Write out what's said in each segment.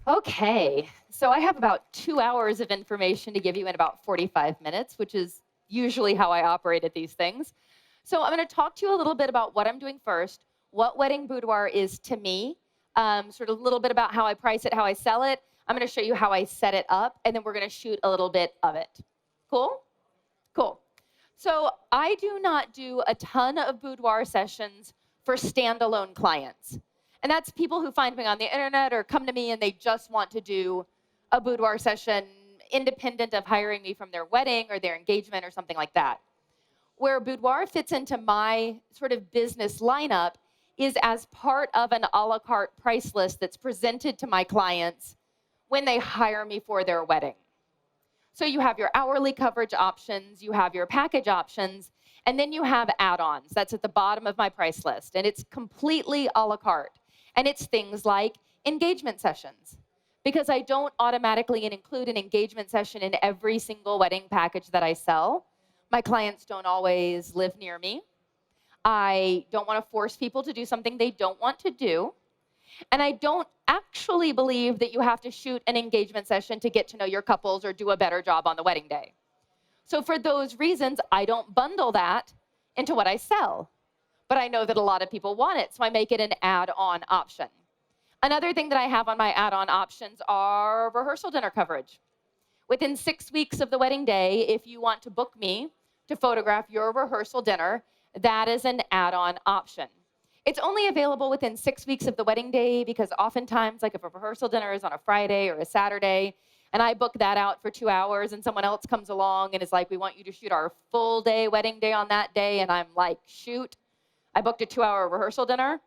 Okay, so I have about 2 hours of information to give you in about 45 minutes, which is usually how I operate at these things. So I'm going to talk to you a little bit about what I'm doing first, what Wedding Boudoir is to me, sort of a little bit about how I price it, how I sell it. I'm going to show you how I set it up, and then we're going to shoot a little bit of it. Cool? Cool. So I do not do a ton of boudoir sessions for standalone clients. And that's people who find me on the internet or come to me and they just want to do a boudoir session independent of hiring me from their wedding or their engagement or something like that. Where boudoir fits into my sort of business lineup is as part of an a la carte price list that's presented to my clients when they hire me for their wedding. So you have your hourly coverage options, you have your package options, and then you have add-ons. That's at the bottom of my price list, and it's completely a la carte. And it's things like engagement sessions, because I don't automatically include an engagement session in every single wedding package that I sell. My clients don't always live near me. I don't want to force people to do something they don't want to do. And I don't actually believe that you have to shoot an engagement session to get to know your couples or do a better job on the wedding day. So for those reasons, I don't bundle that into what I sell. But I know that a lot of people want it, so I make it an add-on option. Another thing that I have on my add-on options are rehearsal dinner coverage. Within 6 weeks of the wedding day, if you want to book me to photograph your rehearsal dinner, that is an add-on option. It's only available within 6 weeks of the wedding day because oftentimes, like if a rehearsal dinner is on a Friday or a Saturday, and I book that out for 2 hours and someone else comes along and is like, we want you to shoot our full day wedding day on that day, and I'm like, shoot, I booked a 2-hour rehearsal dinner.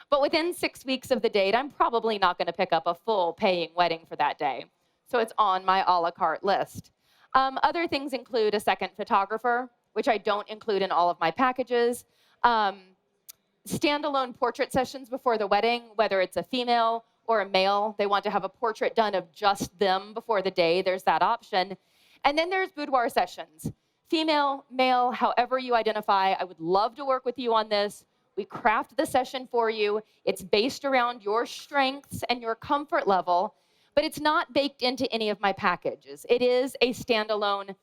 But within 6 weeks of the date, I'm probably not going to pick up a full paying wedding for that day. So it's on my a la carte list. Other things include a second photographer, which I don't include in all of my packages. Standalone portrait sessions before the wedding, whether it's a female or a male, they want to have a portrait done of just them before the day, there's that option. And then there's boudoir sessions. Female, male, however you identify, I would love to work with you on this. We craft the session for you. It's based around your strengths and your comfort level, but it's not baked into any of my packages. It is a standalone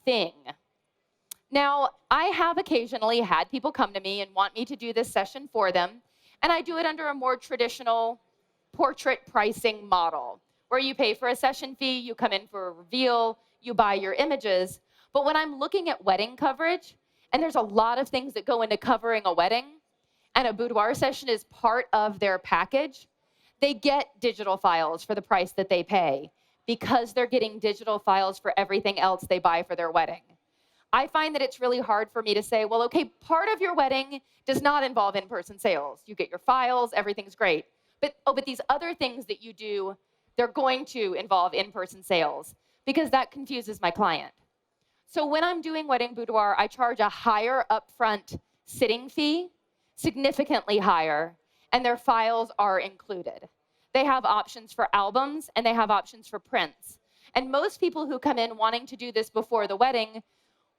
thing. Now, I have occasionally had people come to me and want me to do this session for them, and I do it under a more traditional portrait pricing model, where you pay for a session fee, you come in for a reveal, you buy your images. But when I'm looking at wedding coverage, and there's a lot of things that go into covering a wedding, and a boudoir session is part of their package, they get digital files for the price that they pay because they're getting digital files for everything else they buy for their wedding. I find that it's really hard for me to say, well, okay, part of your wedding does not involve in-person sales. You get your files, everything's great. But these other things that you do, they're going to involve in-person sales because that confuses my client. So when I'm doing wedding boudoir, I charge a higher upfront sitting fee, significantly higher, and their files are included. They have options for albums and they have options for prints. And most people who come in wanting to do this before the wedding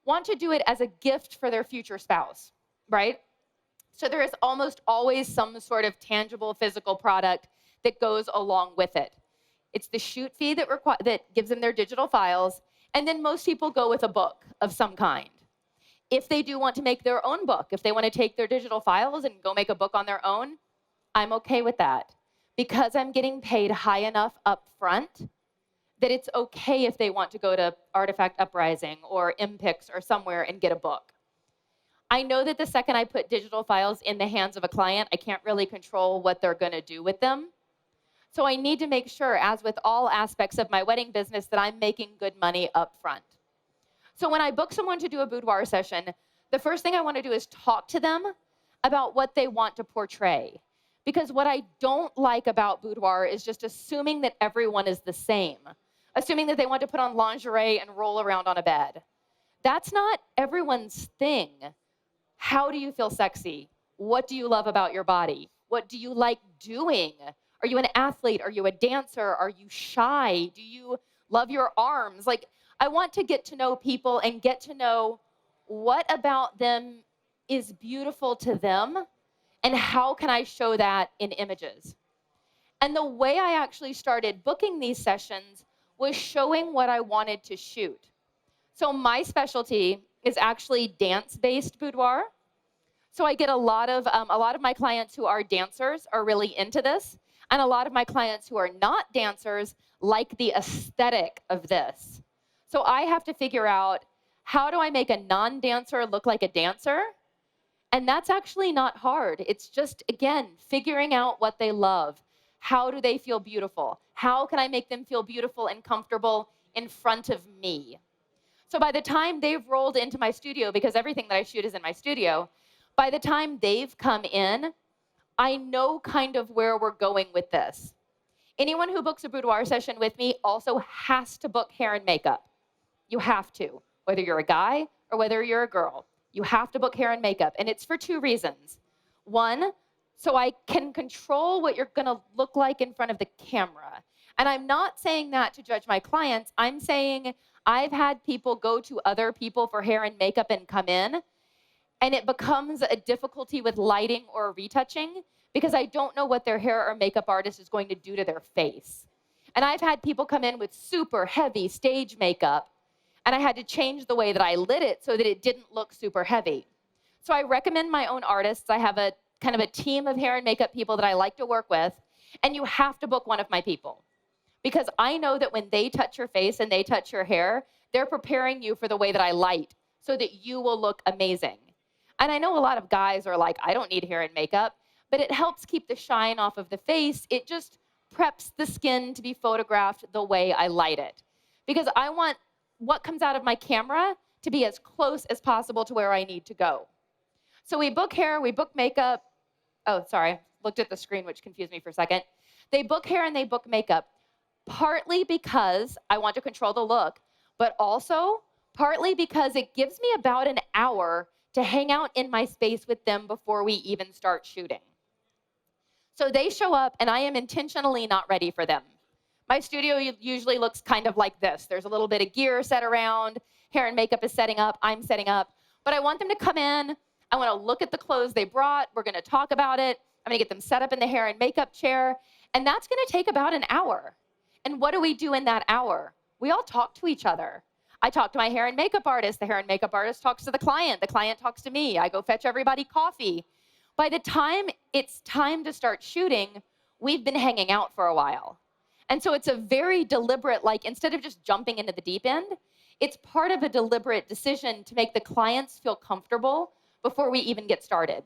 want to do it as a gift for their future spouse, right? So there is almost always some sort of tangible physical product that goes along with it. It's the shoot fee that gives them their digital files, and then most people go with a book of some kind. If they do want to make their own book, if they want to take their digital files and go make a book on their own, I'm okay with that because I'm getting paid high enough up front that it's okay if they want to go to Artifact Uprising or MPix or somewhere and get a book. I know that the second I put digital files in the hands of a client, I can't really control what they're going to do with them. So I need to make sure, as with all aspects of my wedding business, that I'm making good money up front. So when I book someone to do a boudoir session, the first thing I want to do is talk to them about what they want to portray. Because what I don't like about boudoir is just assuming that everyone is the same. Assuming that they want to put on lingerie and roll around on a bed. That's not everyone's thing. How do you feel sexy? What do you love about your body? What do you like doing? Are you an athlete? Are you a dancer? Are you shy? Do you love your arms? Like, I want to get to know people and get to know what about them is beautiful to them and how can I show that in images. And the way I actually started booking these sessions was showing what I wanted to shoot. So my specialty is actually dance-based boudoir. So I get a lot of my clients who are dancers are really into this, and a lot of my clients who are not dancers like the aesthetic of this. So I have to figure out, how do I make a non-dancer look like a dancer? And that's actually not hard. It's just, again, figuring out what they love. How do they feel beautiful? How can I make them feel beautiful and comfortable in front of me? So by the time they've rolled into my studio, because everything that I shoot is in my studio, by the time they've come in, I know kind of where we're going with this. Anyone who books a boudoir session with me also has to book hair and makeup. You have to, whether you're a guy or whether you're a girl. You have to book hair and makeup, and it's for two reasons. One, so I can control what you're gonna look like in front of the camera. And I'm not saying that to judge my clients. I'm saying I've had people go to other people for hair and makeup and come in, and it becomes a difficulty with lighting or retouching because I don't know what their hair or makeup artist is going to do to their face. And I've had people come in with super heavy stage makeup, and I had to change the way that I lit it so that it didn't look super heavy. So I recommend my own artists. I have a kind of a team of hair and makeup people that I like to work with, and you have to book one of my people. Because I know that when they touch your face and they touch your hair, they're preparing you for the way that I light so that you will look amazing. And I know a lot of guys are like, I don't need hair and makeup, but it helps keep the shine off of the face. It just preps the skin to be photographed the way I light it. Because I want what comes out of my camera to be as close as possible to where I need to go. So we book hair, we book makeup. Oh, sorry, looked at the screen, which confused me for a second. They book hair and they book makeup, partly because I want to control the look, but also partly because it gives me about an hour to hang out in my space with them before we even start shooting. So they show up and I am intentionally not ready for them. My studio usually looks kind of like this. There's a little bit of gear set around, hair and makeup is setting up, I'm setting up, but I want them to come in. I want to look at the clothes they brought. We're going to talk about it. I'm going to get them set up in the hair and makeup chair, and that's going to take about an hour. And what do we do in that hour? We all talk to each other. I talk to my hair and makeup artist. The hair and makeup artist talks to the client. The client talks to me. I go fetch everybody coffee. By the time it's time to start shooting, we've been hanging out for a while. And so it's a very deliberate, like, instead of just jumping into the deep end, it's part of a deliberate decision to make the clients feel comfortable before we even get started.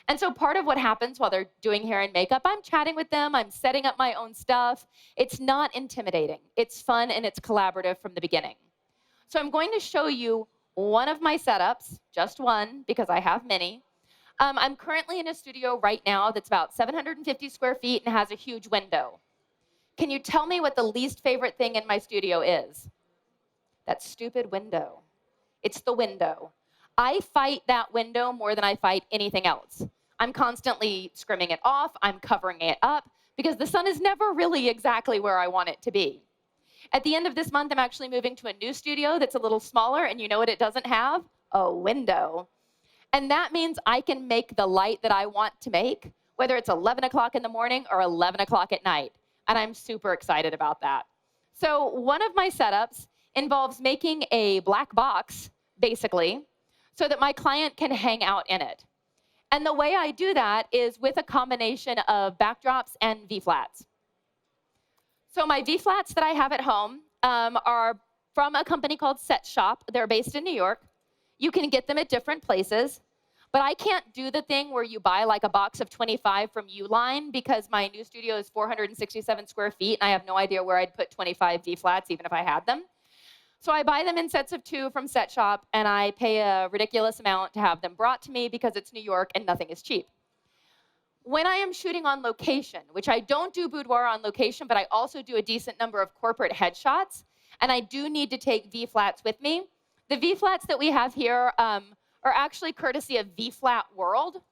And so part of what happens while they're doing hair and makeup, I'm chatting with them, I'm setting up my own stuff. It's not intimidating. It's fun and it's collaborative from the beginning. So I'm going to show you one of my setups, just one, because I have many. I'm currently in a studio right now that's about 750 square feet and has a huge window. Can you tell me what the least favorite thing in my studio is? That stupid window. It's the window. I fight that window more than I fight anything else. I'm constantly scrimming it off, I'm covering it up, because the sun is never really exactly where I want it to be. At the end of this month, I'm actually moving to a new studio that's a little smaller, and you know what it doesn't have? A window. And that means I can make the light that I want to make, whether it's 11 o'clock in the morning or 11 o'clock at night. And I'm super excited about that. So one of my setups involves making a black box, basically, so that my client can hang out in it. And the way I do that is with a combination of backdrops and V-flats. So my V-flats that I have at home are from a company called Set Shop. They're based in New York. You can get them at different places. But I can't do the thing where you buy like a box of 25 from Uline because my new studio is 467 square feet and I have no idea where I'd put 25 V-flats even if I had them. So I buy them in sets of 2 from Set Shop and I pay a ridiculous amount to have them brought to me because it's New York and nothing is cheap. When I am shooting on location, which I don't do boudoir on location, but I also do a decent number of corporate headshots, and I do need to take V-flats with me. The V-flats that we have here are actually courtesy of V-Flat World,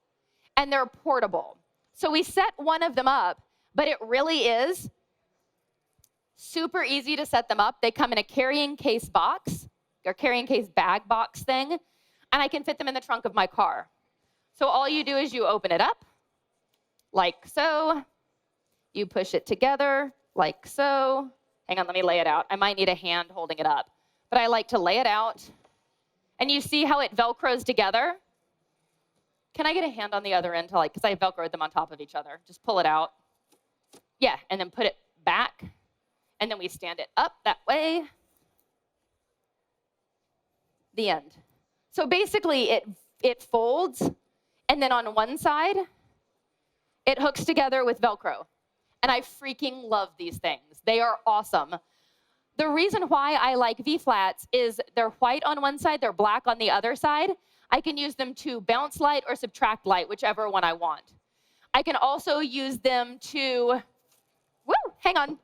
and they're portable. So we set one of them up, but it really is super easy to set them up. They come in a carrying case box, or carrying case bag box thing, and I can fit them in the trunk of my car. So all you do is you open it up, like so. You push it together like so. Hang on, let me lay it out. I might need a hand holding it up. But I like to lay it out. And you see how it Velcros together? Can I get a hand on the other end to because I Velcroed them on top of each other. Just pull it out. Yeah, and then put it back. And then we stand it up that way. The end. So basically it folds, and then on one side, it hooks together with Velcro. And I freaking love these things. They are awesome. The reason why I like V-flats is they're white on one side, they're black on the other side. I can use them to bounce light or subtract light, whichever one I want. I can also use them to, hang on.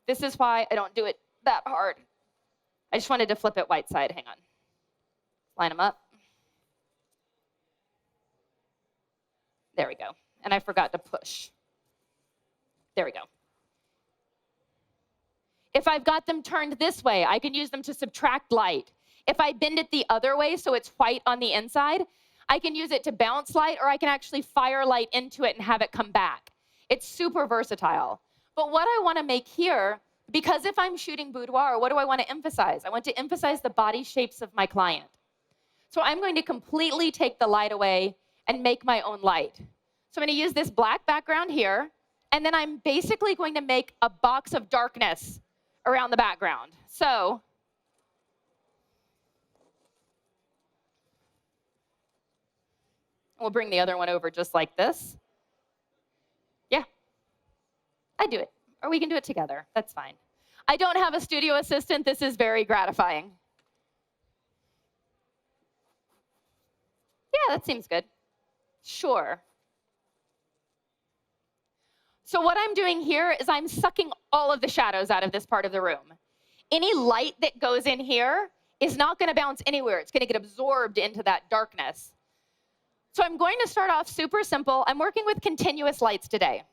This is why I don't do it that hard. I just wanted to flip it white side, hang on. Line them up. There we go. And I forgot to push. There we go. If I've got them turned this way, I can use them to subtract light. If I bend it the other way so it's white on the inside, I can use it to bounce light, or I can actually fire light into it and have it come back. It's super versatile. But what I want to make here, because if I'm shooting boudoir, what do I want to emphasize? I want to emphasize the body shapes of my client. So I'm going to completely take the light away and make my own light. So I'm going to use this black background here, and then I'm basically going to make a box of darkness around the background. So we'll bring the other one over just like this. Yeah, I do it. Or we can do it together. That's fine. I don't have a studio assistant. This is very gratifying. Yeah, that seems good. Sure. So what I'm doing here is I'm sucking all of the shadows out of this part of the room. Any light that goes in here is not going to bounce anywhere. It's going to get absorbed into that darkness. So I'm going to start off super simple. I'm working with continuous lights today.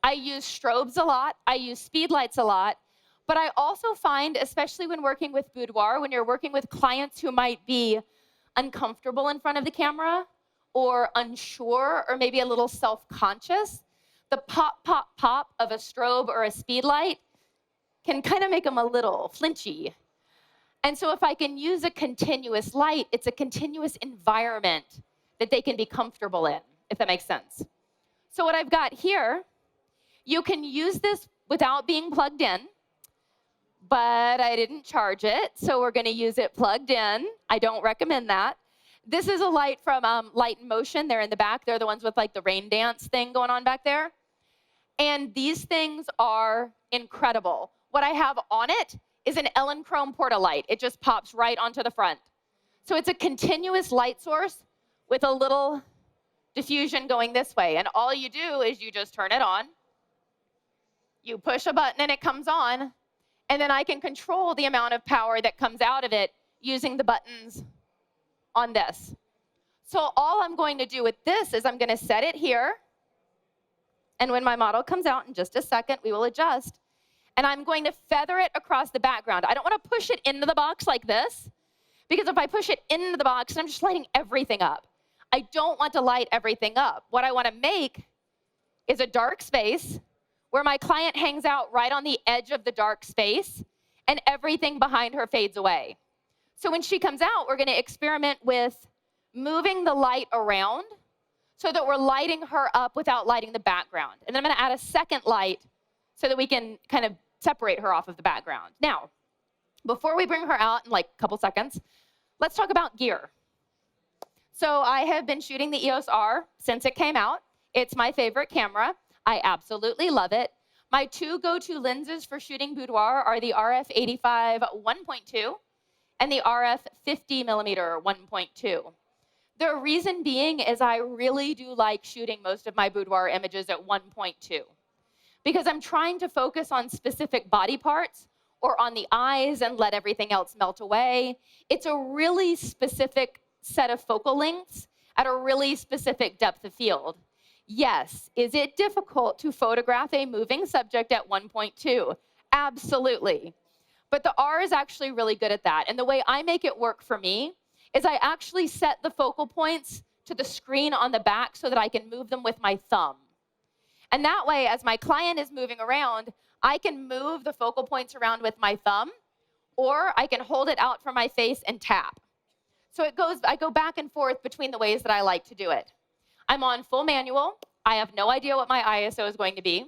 I use strobes a lot. I use speed lights a lot. But I also find, especially when working with boudoir, when you're working with clients who might be uncomfortable in front of the camera or unsure or maybe a little self-conscious, the pop, pop, pop of a strobe or a speed light can kind of make them a little flinchy. And so if I can use a continuous light, it's a continuous environment that they can be comfortable in, if that makes sense. So what I've got here, you can use this without being plugged in, but I didn't charge it, so we're gonna use it plugged in. I don't recommend that. This is a light from Light in Motion. They're in the back. They're the ones with like the rain dance thing going on back there. And these things are incredible. What I have on it is an Ellen Chrome Porta light. It just pops right onto the front. So it's a continuous light source with a little diffusion going this way. And all you do is you just turn it on. You push a button and it comes on. And then I can control the amount of power that comes out of it using the buttons on this. So all I'm going to do with this is I'm going to set it here. And when my model comes out in just a second, we will adjust. And I'm going to feather it across the background. I don't want to push it into the box like this, because if I push it into the box, I'm just lighting everything up. I don't want to light everything up. What I want to make is a dark space where my client hangs out right on the edge of the dark space, and everything behind her fades away. So when she comes out, we're going to experiment with moving the light around so that we're lighting her up without lighting the background. And then I'm going to add a second light so that we can kind of separate her off of the background. Now, before we bring her out in like a couple seconds, let's talk about gear. So I have been shooting the EOS R since it came out. It's my favorite camera. I absolutely love it. My two go-to lenses for shooting boudoir are the RF85 1.2 and the RF 50 millimeter 1.2. The reason being is I really do like shooting most of my boudoir images at 1.2 because I'm trying to focus on specific body parts or on the eyes and let everything else melt away. It's a really specific set of focal lengths at a really specific depth of field. Yes, is it difficult to photograph a moving subject at 1.2? Absolutely. But the R is actually really good at that. And the way I make it work for me is I actually set the focal points to the screen on the back so that I can move them with my thumb. And that way, as my client is moving around, I can move the focal points around with my thumb, or I can hold it out from my face and tap. So I go back and forth between the ways that I like to do it. I'm on full manual. I have no idea what my ISO is going to be.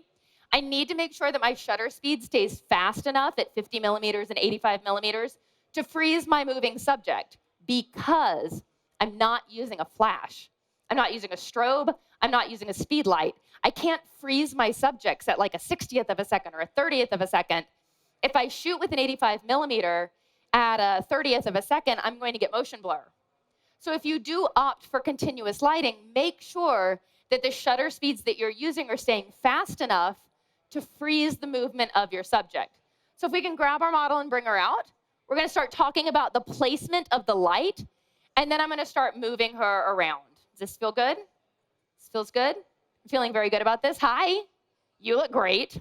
I need to make sure that my shutter speed stays fast enough at 50 millimeters and 85 millimeters to freeze my moving subject, because I'm not using a flash. I'm not using a strobe. I'm not using a speed light. I can't freeze my subjects at like a 60th of a second or a 30th of a second. If I shoot with an 85 millimeter at a 30th of a second, I'm going to get motion blur. So if you do opt for continuous lighting, make sure that the shutter speeds that you're using are staying fast enough to freeze the movement of your subject. So if we can grab our model and bring her out, we're going to start talking about the placement of the light, and then I'm going to start moving her around. Does this feel good? This feels good? I'm feeling very good about this. Hi, you look great.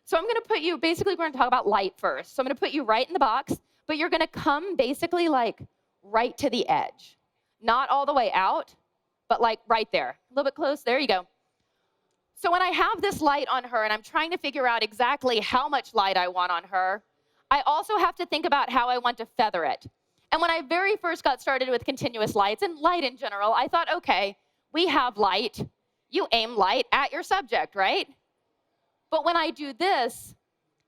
So I'm going to put you, basically we're going to talk about light first. So I'm going to put you right in the box, but you're going to come basically like right to the edge. Not all the way out, but like right there. A little bit close, there you go. So when I have this light on her and I'm trying to figure out exactly how much light I want on her, I also have to think about how I want to feather it. And when I very first got started with continuous lights and light in general, I thought, okay, we have light. You aim light at your subject, right? But when I do this,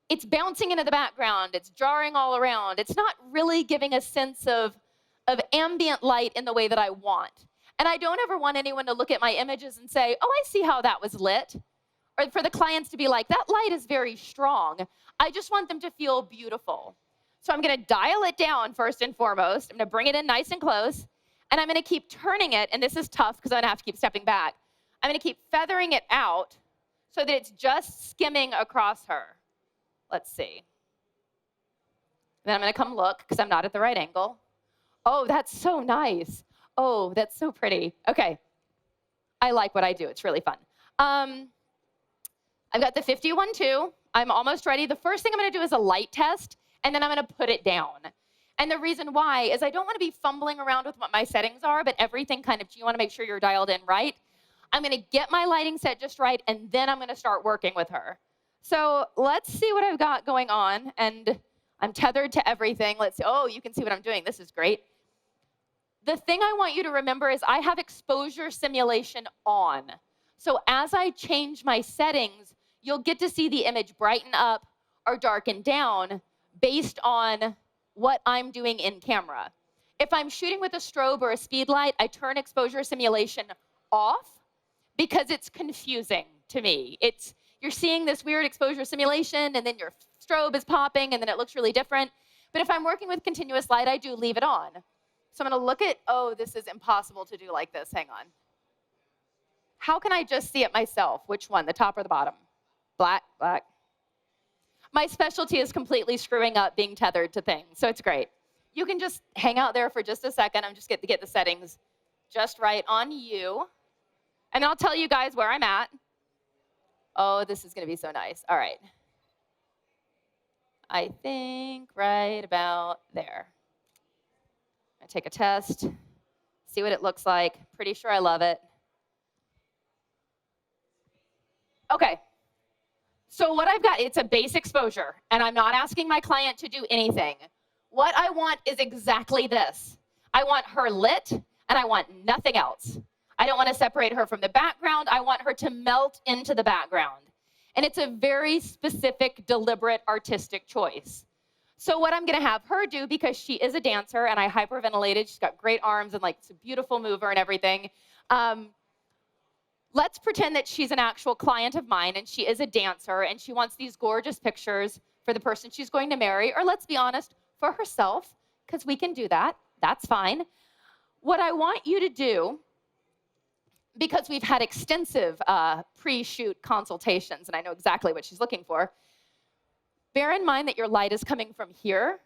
it's bouncing into the background. It's jarring all around. It's not really giving a sense of ambient light in the way that I want. And I don't ever want anyone to look at my images and say, oh, I see how that was lit. Or for the clients to be like, that light is very strong. I just want them to feel beautiful. So I'm going to dial it down first and foremost. I'm going to bring it in nice and close. And I'm going to keep turning it. And this is tough because I'm going to have to keep stepping back. I'm going to keep feathering it out so that it's just skimming across her. Let's see. Then I'm going to come look because I'm not at the right angle. Oh, that's so nice. Oh, that's so pretty. Okay. I like what I do. It's really fun. I've got the 51.2. I'm almost ready. The first thing I'm going to do is a light test, and then I'm going to put it down. And the reason why is I don't want to be fumbling around with what my settings are, but everything kind of, you want to make sure you're dialed in right. I'm going to get my lighting set just right, and then I'm going to start working with her. So let's see what I've got going on. And I'm tethered to everything. Let's see. Oh, you can see what I'm doing. This is great. The thing I want you to remember is I have exposure simulation on. So as I change my settings, you'll get to see the image brighten up or darken down based on what I'm doing in camera. If I'm shooting with a strobe or a speed light, I turn exposure simulation off because it's confusing to me. You're seeing this weird exposure simulation, and then your strobe is popping, and then it looks really different. But if I'm working with continuous light, I do leave it on. So I'm going to look at, oh, this is impossible to do like this. Hang on. How can I just see it myself? Which one, the top or the bottom? Black, black. My specialty is completely screwing up being tethered to things, so it's great. You can just hang out there for just a second. I'm just going to get the settings just right on you. And I'll tell you guys where I'm at. Oh, this is going to be so nice. All right. I think right about there. I take a test, see what it looks like. Pretty sure I love it. Okay. So what I've got, it's a base exposure, and I'm not asking my client to do anything. What I want is exactly this. I want her lit, and I want nothing else. I don't want to separate her from the background. I want her to melt into the background. And it's a very specific, deliberate, artistic choice. So what I'm going to have her do, because she is a dancer, and I hyperventilated, she's got great arms and like it's a beautiful mover and everything. Let's pretend that she's an actual client of mine, and she is a dancer, and she wants these gorgeous pictures for the person she's going to marry, or let's be honest, for herself, because we can do that. That's fine. What I want you to do, because we've had extensive pre-shoot consultations, and I know exactly what she's looking for, bear in mind that your light is coming from here.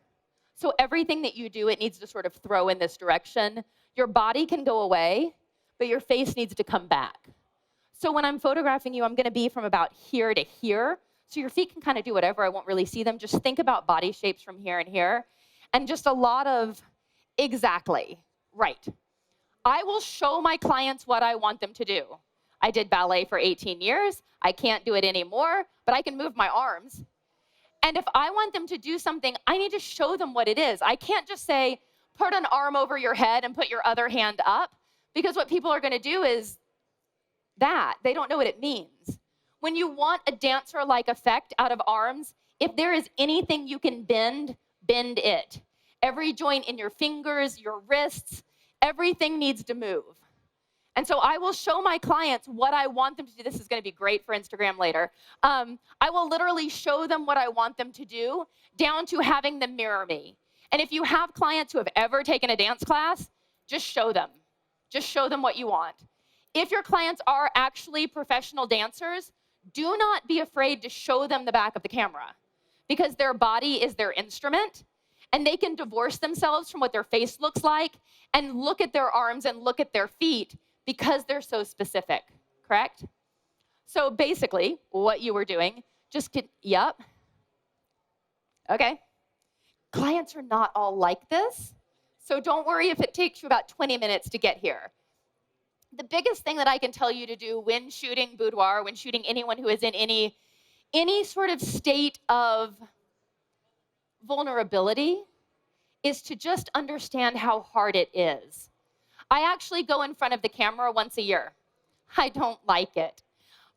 So everything that you do, it needs to sort of throw in this direction. Your body can go away, but your face needs to come back. So when I'm photographing you, I'm going to be from about here to here. So your feet can kind of do whatever. I won't really see them. Just think about body shapes from here and here. And just a lot of exactly right. I will show my clients what I want them to do. I did ballet for 18 years. I can't do it anymore, but I can move my arms. And if I want them to do something, I need to show them what it is. I can't just say, put an arm over your head and put your other hand up, because what people are going to do is that. They don't know what it means. When you want a dancer-like effect out of arms, if there is anything you can bend, bend it. Every joint in your fingers, your wrists, everything needs to move. And so I will show my clients what I want them to do. This is going to be great for Instagram later. I will literally show them what I want them to do, down to having them mirror me. And if you have clients who have ever taken a dance class, just show them. Just show them what you want. If your clients are actually professional dancers, do not be afraid to show them the back of the camera, because their body is their instrument, and they can divorce themselves from what their face looks like and look at their arms and look at their feet because they're so specific, correct? So basically, what you were doing, yep. Okay. Clients are not all like this, so don't worry if it takes you about 20 minutes to get here. The biggest thing that I can tell you to do when shooting boudoir, when shooting anyone who is in any sort of state of vulnerability, is to just understand how hard it is. I actually go in front of the camera once a year. I don't like it.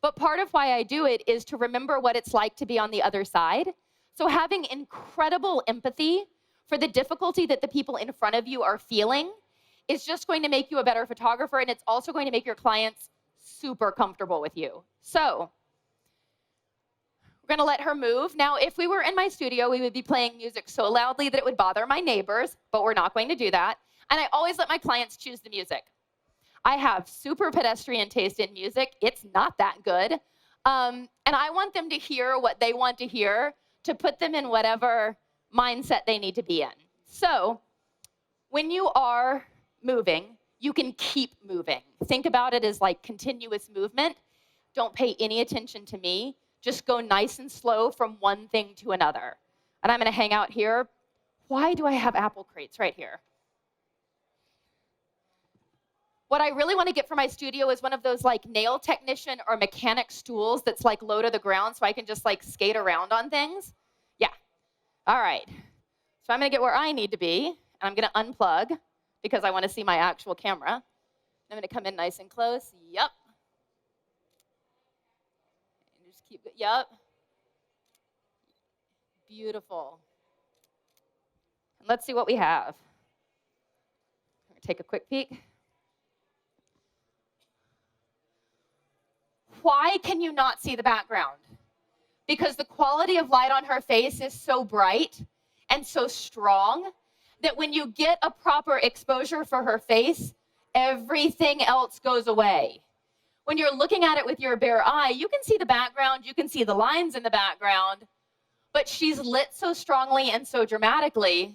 But part of why I do it is to remember what it's like to be on the other side. So having incredible empathy for the difficulty that the people in front of you are feeling is just going to make you a better photographer, and it's also going to make your clients super comfortable with you. So we're going to let her move. Now, if we were in my studio, we would be playing music so loudly that it would bother my neighbors, but we're not going to do that. And I always let my clients choose the music. I have super pedestrian taste in music. It's not that good. And I want them to hear what they want to hear to put them in whatever mindset they need to be in. So when you are moving, you can keep moving. Think about it as like continuous movement. Don't pay any attention to me. Just go nice and slow from one thing to another. And I'm going to hang out here. Why do I have apple crates right here? What I really want to get for my studio is one of those like nail technician or mechanic stools that's like low to the ground so I can just like skate around on things. Yeah. All right. So I'm going to get where I need to be, and I'm going to unplug because I want to see my actual camera. I'm going to come in nice and close. Yep. And just keep it. Yep. Beautiful. And let's see what we have. I'm going to take a quick peek. Why can you not see the background? Because the quality of light on her face is so bright and so strong that when you get a proper exposure for her face, everything else goes away. When you're looking at it with your bare eye, you can see the background, you can see the lines in the background, but she's lit so strongly and so dramatically.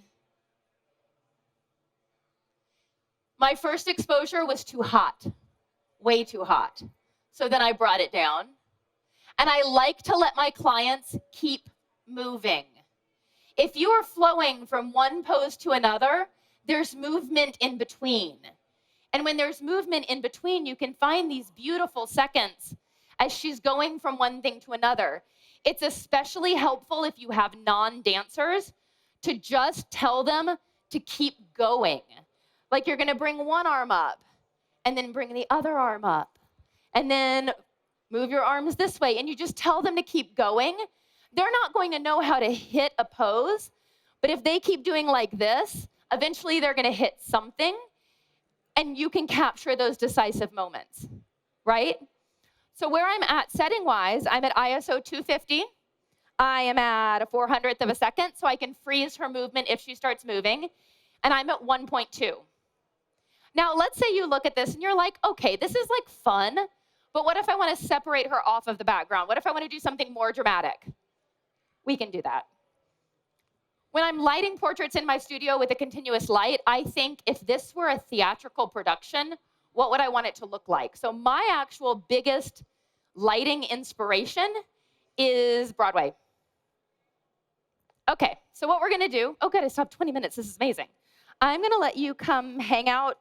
My first exposure was too hot, way too hot. So then I brought it down. And I like to let my clients keep moving. If you are flowing from one pose to another, there's movement in between. And when there's movement in between, you can find these beautiful seconds as she's going from one thing to another. It's especially helpful if you have non-dancers to just tell them to keep going. Like you're going to bring one arm up and then bring the other arm up. And then move your arms this way, and you just tell them to keep going. They're not going to know how to hit a pose, but if they keep doing like this, eventually they're going to hit something, and you can capture those decisive moments, right? So where I'm at setting-wise, I'm at ISO 250. I am at a 400th of a second, so I can freeze her movement if she starts moving, and I'm at 1.2. Now, let's say you look at this, and you're like, okay, this is like fun, but what if I want to separate her off of the background? What if I want to do something more dramatic? We can do that. When I'm lighting portraits in my studio with a continuous light, I think if this were a theatrical production, what would I want it to look like? So my actual biggest lighting inspiration is Broadway. Okay, so what we're going to do, oh good, I stopped 20 minutes, this is amazing. I'm going to let you come hang out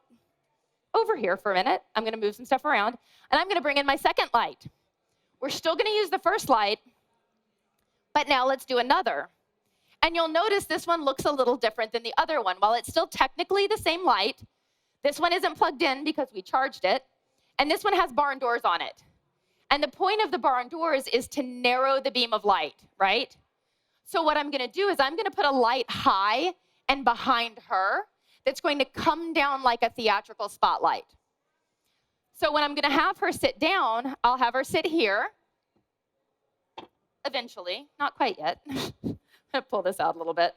over here for a minute. I'm going to move some stuff around, and I'm going to bring in my second light. We're still going to use the first light, but now let's do another. And you'll notice this one looks a little different than the other one. While it's still technically the same light, this one isn't plugged in because we charged it, and this one has barn doors on it. And the point of the barn doors is to narrow the beam of light, right? So what I'm going to do is I'm going to put a light high and behind her that's going to come down like a theatrical spotlight. So when I'm going to have her sit down, I'll have her sit here. Eventually, not quite yet. I'm going to pull this out a little bit.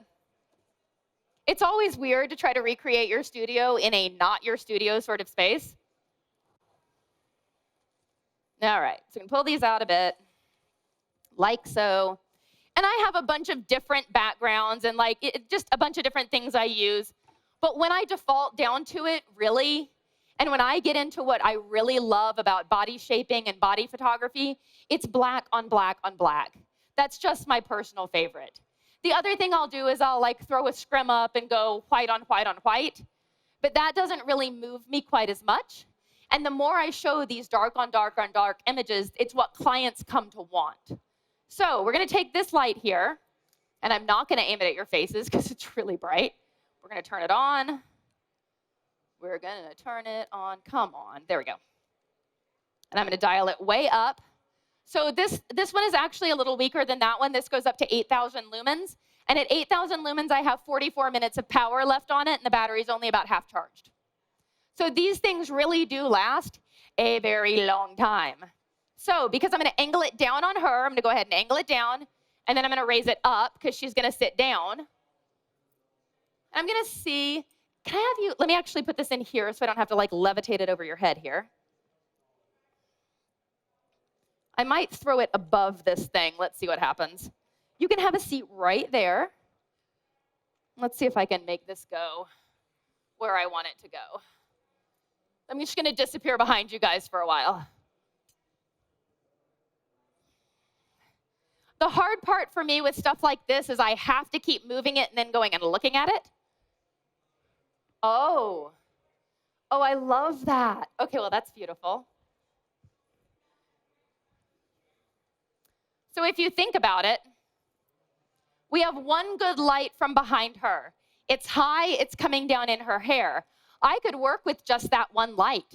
It's always weird to try to recreate your studio in a not your studio sort of space. All right, so we can pull these out a bit, like so. And I have a bunch of different backgrounds and just a bunch of different things I use. But when I default down to it, really, and when I get into what I really love about body shaping and body photography, it's black on black on black. That's just my personal favorite. The other thing I'll do is I'll throw a scrim up and go white on white on white. But that doesn't really move me quite as much. And the more I show these dark on dark on dark images, it's what clients come to want. So we're going to take this light here, and I'm not going to aim it at your faces because it's really bright. We're going to turn it on. We're going to turn it on. Come on. There we go. And I'm going to dial it way up. So this one is actually a little weaker than that one. This goes up to 8,000 lumens. And at 8,000 lumens, I have 44 minutes of power left on it, and the battery's only about half charged. So these things really do last a very long time. So because I'm going to angle it down on her, I'm going to go ahead and angle it down, and then I'm going to raise it up because she's going to sit down. I'm going to see, can I have you, let me actually put this in here so I don't have to levitate it over your head here. I might throw it above this thing. Let's see what happens. You can have a seat right there. Let's see if I can make this go where I want it to go. I'm just going to disappear behind you guys for a while. The hard part for me with stuff like this is I have to keep moving it and then going and looking at it. Oh, I love that. Okay, well, that's beautiful. So if you think about it, we have one good light from behind her. It's high, it's coming down in her hair. I could work with just that one light.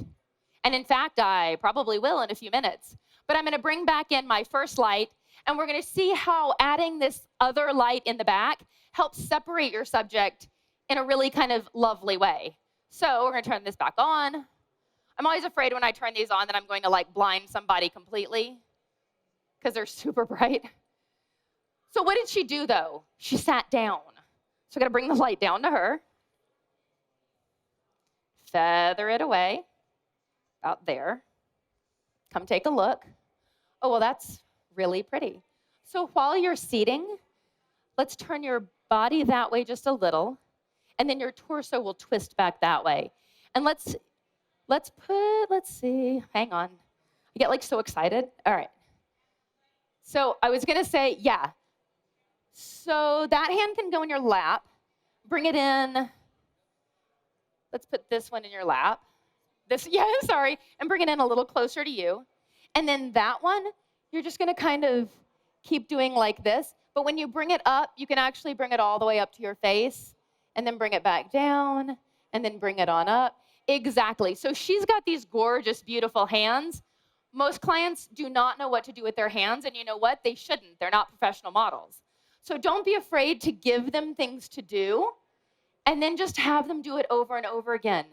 And in fact, I probably will in a few minutes. But I'm going to bring back in my first light, and we're going to see how adding this other light in the back helps separate your subject in a really kind of lovely way. So we're going to turn this back on. I'm always afraid when I turn these on that I'm going to blind somebody completely because they're super bright. So what did she do, though? She sat down. So I'm going to bring the light down to her. Feather it away, about there. Come take a look. Oh, well, that's really pretty. So while you're seating, let's turn your body that way just a little, and then your torso will twist back that way. And let's see, hang on. I get so excited. All right. So I was gonna say, yeah. So that hand can go in your lap. Bring it in. Let's put this one in your lap. And bring it in a little closer to you. And then that one, you're just gonna kind of keep doing like this. But when you bring it up, you can actually bring it all the way up to your face, and then bring it back down, and then bring it on up. Exactly. So she's got these gorgeous, beautiful hands. Most clients do not know what to do with their hands, and you know what? They shouldn't. They're not professional models. So don't be afraid to give them things to do, and then just have them do it over and over again.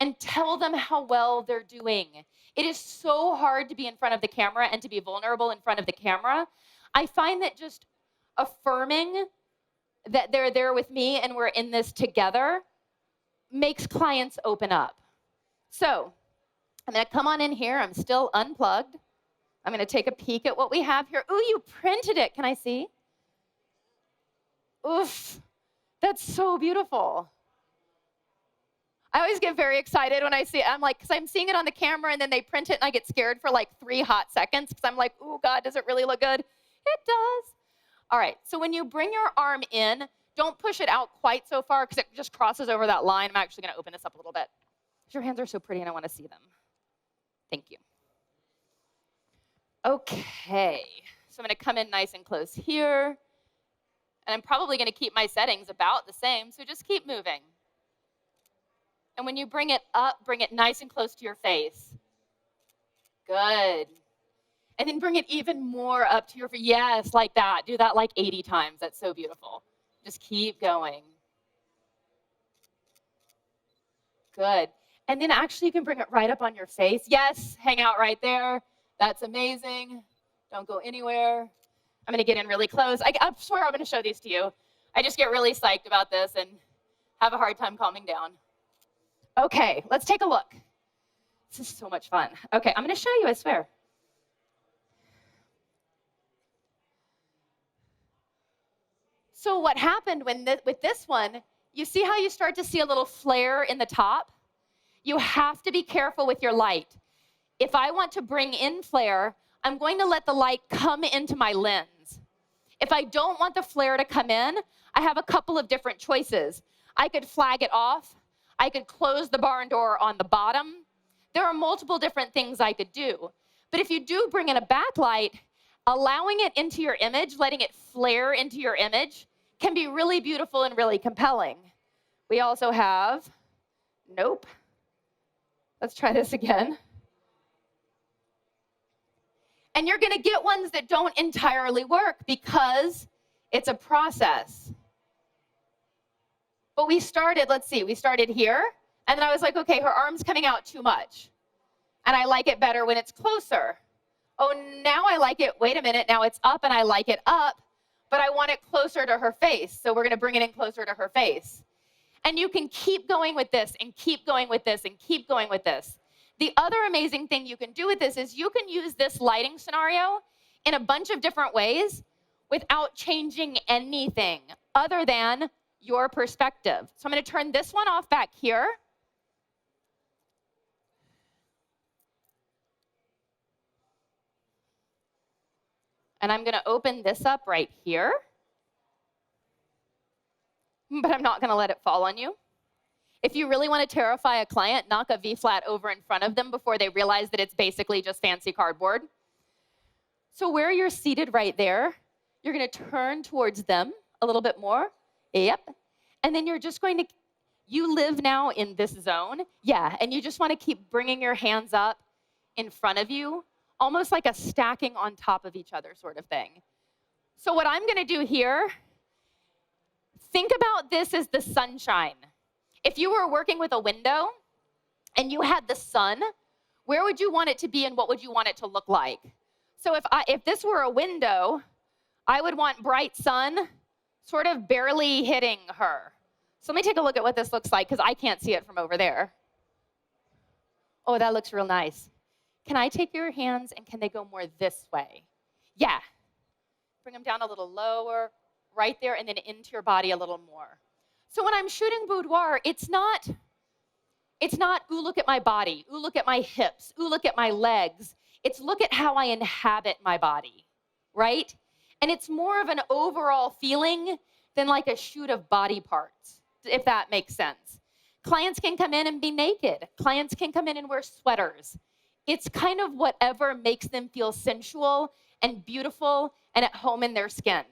And tell them how well they're doing. It is so hard to be in front of the camera and to be vulnerable in front of the camera. I find that just affirming that they're there with me and we're in this together makes clients open up. So I'm going to come on in here. I'm still unplugged. I'm going to take a peek at what we have here. Ooh, you printed it. Can I see? Oof, that's so beautiful. I always get very excited when I see it. I'm because I'm seeing it on the camera, and then they print it, and I get scared for 3 hot seconds because I'm oh, God, does it really look good? It does. All right, so when you bring your arm in, don't push it out quite so far because it just crosses over that line. I'm actually going to open this up a little bit. Your hands are so pretty and I want to see them. Thank you. Okay, so I'm going to come in nice and close here. And I'm probably going to keep my settings about the same, so just keep moving. And when you bring it up, bring it nice and close to your face. Good. And then bring it even more up to your face. Yes, like that. Do that like 80 times. That's so beautiful. Just keep going. Good. And then actually you can bring it right up on your face. Yes, hang out right there. That's amazing. Don't go anywhere. I'm going to get in really close. I swear I'm going to show these to you. I just get really psyched about this and have a hard time calming down. Okay, let's take a look. This is so much fun. Okay, I'm going to show you, I swear. So what happened with this one, you see how you start to see a little flare in the top? You have to be careful with your light. If I want to bring in flare, I'm going to let the light come into my lens. If I don't want the flare to come in, I have a couple of different choices. I could flag it off. I could close the barn door on the bottom. There are multiple different things I could do. But if you do bring in a backlight, allowing it into your image, letting it flare into your image, can be really beautiful and really compelling. We also have, nope. Let's try this again. And you're going to get ones that don't entirely work because it's a process. But we started, let's see, we started here, and then I was like, okay, her arm's coming out too much. And I like it better when it's closer. Oh, now I like it, wait a minute, now it's up and I like it up, but I want it closer to her face. So we're going to bring it in closer to her face. And you can keep going with this and keep going with this and keep going with this. The other amazing thing you can do with this is you can use this lighting scenario in a bunch of different ways without changing anything other than your perspective. So I'm going to turn this one off back here. And I'm going to open this up right here. But I'm not going to let it fall on you. If you really want to terrify a client, knock a V-flat over in front of them before they realize that it's basically just fancy cardboard. So where you're seated right there, you're going to turn towards them a little bit more. Yep. And then you're just going to, you live now in this zone. Yeah, and you just want to keep bringing your hands up in front of you, almost like a stacking on top of each other sort of thing. So what I'm going to do here, think about this as the sunshine. If you were working with a window and you had the sun, where would you want it to be and what would you want it to look like? So if this were a window, I would want bright sun sort of barely hitting her. So let me take a look at what this looks like because I can't see it from over there. Oh, that looks real nice. Can I take your hands and can they go more this way? Yeah. Bring them down a little lower, right there, and then into your body a little more. So when I'm shooting boudoir, it's not, ooh, look at my body. Ooh, look at my hips. Ooh, look at my legs. It's look at how I inhabit my body, right? And it's more of an overall feeling than like a shoot of body parts, if that makes sense. Clients can come in and be naked. Clients can come in and wear sweaters. It's kind of whatever makes them feel sensual and beautiful and at home in their skin.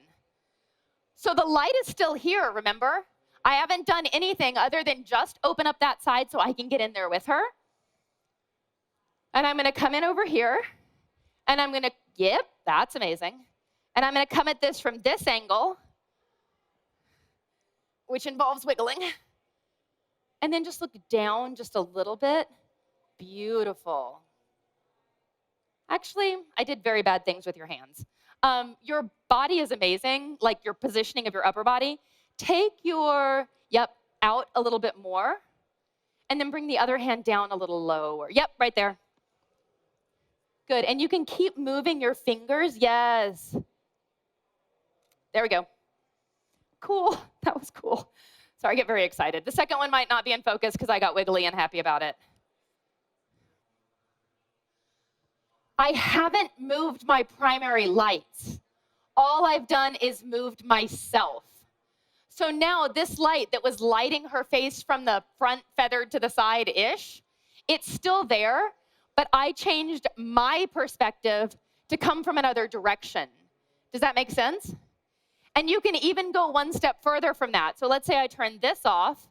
So the light is still here, remember? I haven't done anything other than just open up that side so I can get in there with her. And I'm going to come in over here. And I'm going to, yep, that's amazing. And I'm going to come at this from this angle, which involves wiggling. And then just look down just a little bit. Beautiful. Actually, I did very bad things with your hands. Your body is amazing, like your positioning of your upper body. Take your, out a little bit more, and then bring the other hand down a little lower. Yep, right there. Good, and you can keep moving your fingers. Yes. There we go. Cool, that was cool. Sorry, I get very excited. The second one might not be in focus because I got wiggly and happy about it. I haven't moved my primary lights. All I've done is moved myself. So now this light that was lighting her face from the front feathered to the side-ish, It's still there, but I changed my perspective to come from another direction. Does that make sense? And you can even go one step further from that. So let's say I turn this off.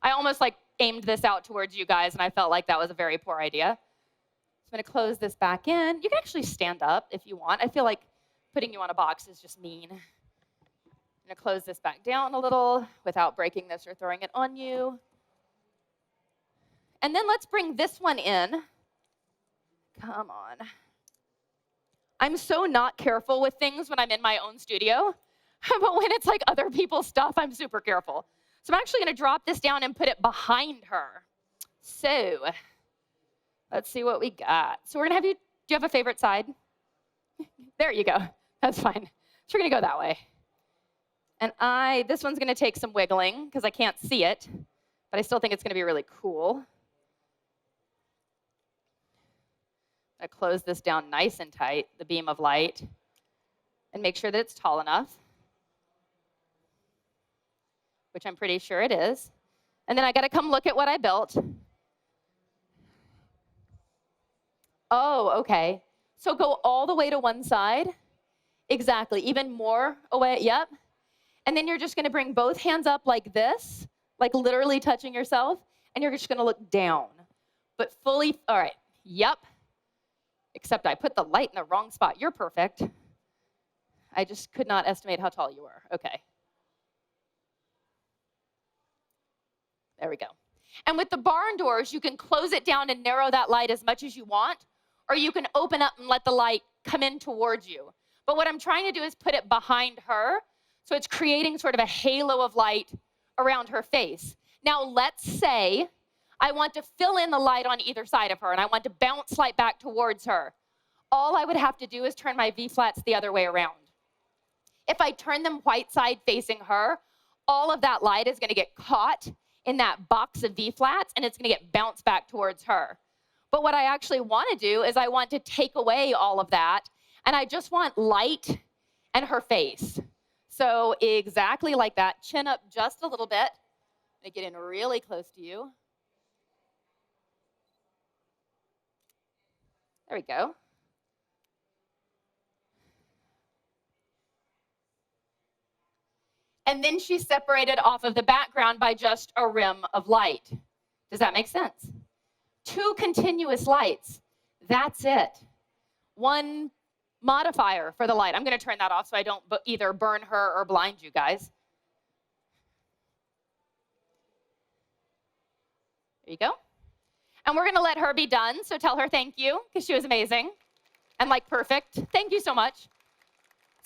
I almost like aimed this out towards you guys, and I felt like that was a very poor idea. So I'm going to close this back in. You can actually stand up if you want. I feel like putting you on a box is just mean. I'm going to close this back down a little without breaking this or throwing it on you. And then let's bring this one in. Come on. I'm so not careful with things when I'm in my own studio, but when it's like other people's stuff, I'm super careful. So I'm actually going to drop this down and put it behind her. So let's see what we got. So we're going to have you, do you have a favorite side? There you go. That's fine. So we're going to go that way. And this one's going to take some wiggling because I can't see it, but I still think it's going to be really cool. I close this down nice and tight, the beam of light, and make sure that it's tall enough, which I'm pretty sure it is. And then I got to come look at what I built. Oh, okay. So go all the way to one side. Exactly. Even more away. Yep. And then you're just going to bring both hands up like this, like literally touching yourself, and you're just going to look down. But fully, all right. Yep. Except I put the light in the wrong spot. You're perfect. I just could not estimate how tall you were. Okay. There we go. And with the barn doors, you can close it down and narrow that light as much as you want, or you can open up and let the light come in towards you. But what I'm trying to do is put it behind her, so it's creating sort of a halo of light around her face. Now, let's say I want to fill in the light on either side of her, and I want to bounce light back towards her. All I would have to do is turn my V-flats the other way around. If I turn them white side facing her, all of that light is going to get caught in that box of V-flats, and it's going to get bounced back towards her. But what I actually want to do is I want to take away all of that, and I just want light and her face. So exactly like that. Chin up just a little bit. I'm going to get in really close to you. There we go. And then she's separated off of the background by just a rim of light. Does that make sense? 2 continuous lights. That's it. 1 modifier for the light. I'm going to turn that off so I don't either burn her or blind you guys. There you go. And we're going to let her be done, so tell her thank you, because she was amazing and like perfect. Thank you so much.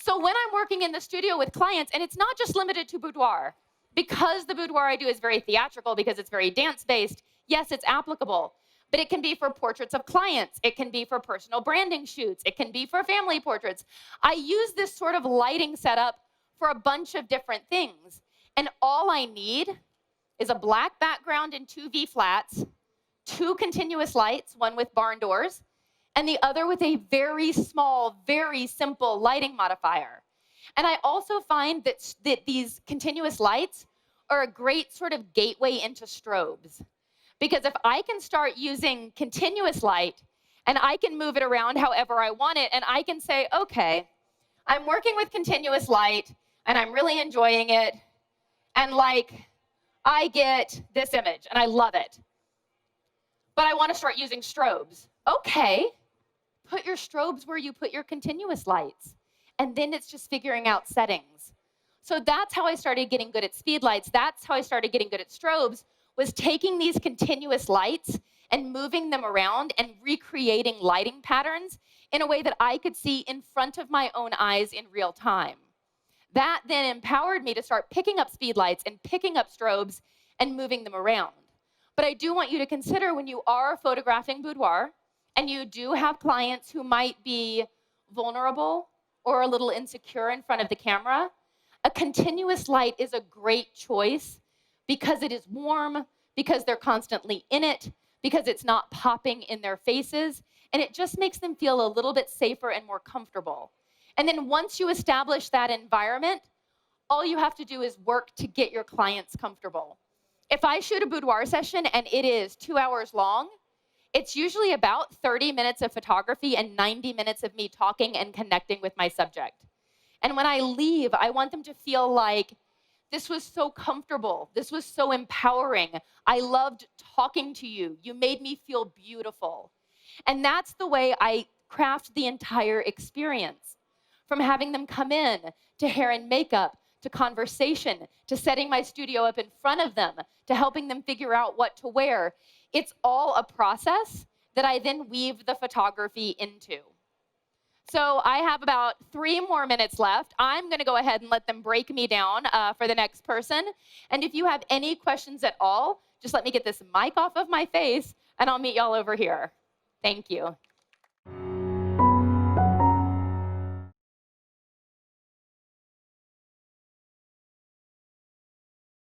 So when I'm working in the studio with clients, and it's not just limited to boudoir, because the boudoir I do is very theatrical, because it's very dance-based, yes, it's applicable. But it can be for portraits of clients. It can be for personal branding shoots. It can be for family portraits. I use this sort of lighting setup for a bunch of different things. And all I need is a black background and 2 V-flats, 2 continuous lights, one with barn doors, and the other with a very small, very simple lighting modifier. And I also find that these continuous lights are a great sort of gateway into strobes. Because if I can start using continuous light, and I can move it around however I want it, and I can say, okay, I'm working with continuous light, and I'm really enjoying it, and like, I get this image, and I love it. But I want to start using strobes. Okay, put your strobes where you put your continuous lights. And then it's just figuring out settings. So that's how I started getting good at speed lights. That's how I started getting good at strobes, was taking these continuous lights and moving them around and recreating lighting patterns in a way that I could see in front of my own eyes in real time. That then empowered me to start picking up speed lights and picking up strobes and moving them around. But I do want you to consider, when you are photographing boudoir and you do have clients who might be vulnerable or a little insecure in front of the camera, a continuous light is a great choice because it is warm, because they're constantly in it, because it's not popping in their faces, and it just makes them feel a little bit safer and more comfortable. And then once you establish that environment, all you have to do is work to get your clients comfortable. If I shoot a boudoir session and it is 2 hours long, it's usually about 30 minutes of photography and 90 minutes of me talking and connecting with my subject. And when I leave, I want them to feel like, this was so comfortable. This was so empowering. I loved talking to you. You made me feel beautiful. And that's the way I craft the entire experience. From having them come in, to hair and makeup, to conversation, to setting my studio up in front of them, to helping them figure out what to wear. It's all a process that I then weave the photography into. So I have about 3 more minutes left. I'm going to go ahead and let them break me down for the next person. And if you have any questions at all, just let me get this mic off of my face, and I'll meet y'all over here. Thank you.